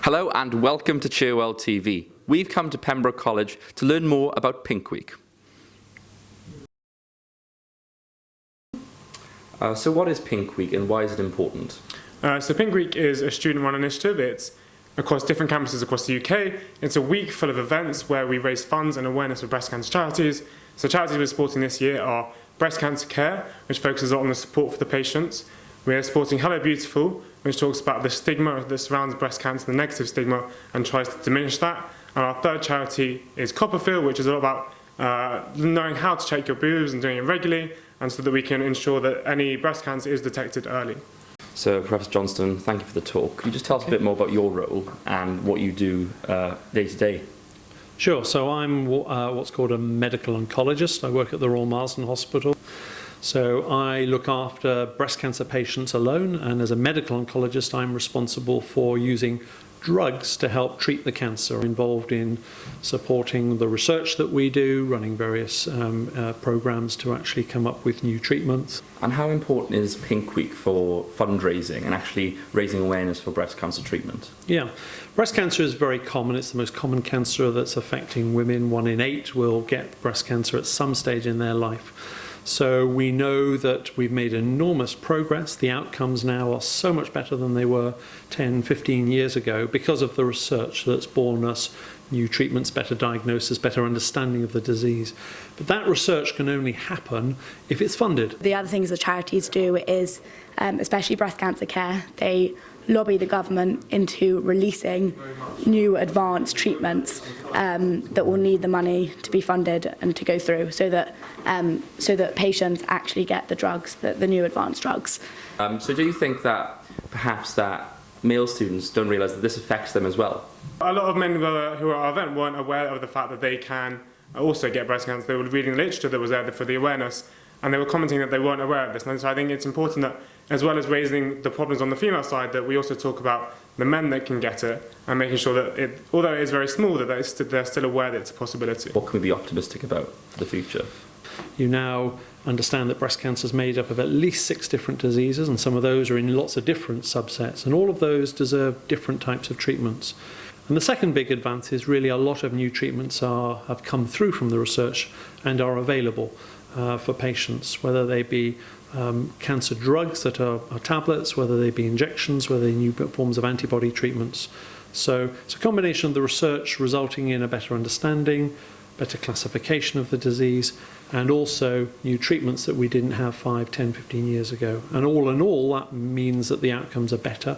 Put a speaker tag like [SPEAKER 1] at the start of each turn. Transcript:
[SPEAKER 1] Hello and welcome to Cherwell TV. We've come to Pembroke College to learn more about Pink Week. So what is Pink Week and why is it important?
[SPEAKER 2] So Pink Week is a student-run initiative. It's across different campuses across the UK. It's a week full of events where we raise funds and awareness for breast cancer charities. So charities we're supporting this year are Breast Cancer Care, which focuses on the support for the patients. We're supporting Hello Beautiful, which talks about the stigma that surrounds breast cancer, the negative stigma, and tries to diminish that. And our third charity is Copperfield, which is all about knowing how to check your boobs and doing it regularly, and so that we can ensure that any breast cancer is detected early.
[SPEAKER 1] So Professor Johnston, thank you for the talk. Could you just tell us a bit more about your role and what you do day to day?
[SPEAKER 3] Sure, so I'm what's called a medical oncologist. I work at the Royal Marsden Hospital. So I look after breast cancer patients alone, and as a medical oncologist I'm responsible for using drugs to help treat the cancer. I'm involved in supporting the research that we do, running various programs to actually come up with new treatments.
[SPEAKER 1] And how important is Pink Week for fundraising and actually raising awareness for breast cancer treatment?
[SPEAKER 3] Yeah, breast cancer is very common. It's the most common cancer that's affecting women. 1 in 8 will get breast cancer at some stage in their life. So we know that we've made enormous progress. The outcomes now are so much better than they were 10, 15 years ago because of the research that's borne us new treatments, better diagnosis, better understanding of the disease. But that research can only happen if it's funded.
[SPEAKER 4] The other things the charities do is, especially Breast Cancer Care, they lobby the government into releasing new advanced treatments that will need the money to be funded and to go through, so that patients actually get the drugs, the new advanced drugs.
[SPEAKER 1] So do you think that perhaps that male students don't realise that this affects them as well?
[SPEAKER 2] A lot of men who were at our event weren't aware of the fact that they can also get breast cancer. They were reading the literature that was there for the awareness, and they were commenting that they weren't aware of this. And so I think it's important that, as well as raising the problems on the female side, that we also talk about the men that can get it and making sure that, although it is very small, that they're still aware that it's a possibility.
[SPEAKER 1] What can we be optimistic about for the future?
[SPEAKER 3] You now understand that breast cancer is made up of at least 6 different diseases, and some of those are in lots of different subsets, and all of those deserve different types of treatments. And the second big advance is really a lot of new treatments have come through from the research and are available for patients, whether they be cancer drugs that are tablets, whether they be injections, whether they be new forms of antibody treatments. So it's a combination of the research resulting in a better understanding, better classification of the disease, and also new treatments that we didn't have 5, 10, 15 years ago. And all in all, that means that the outcomes are better.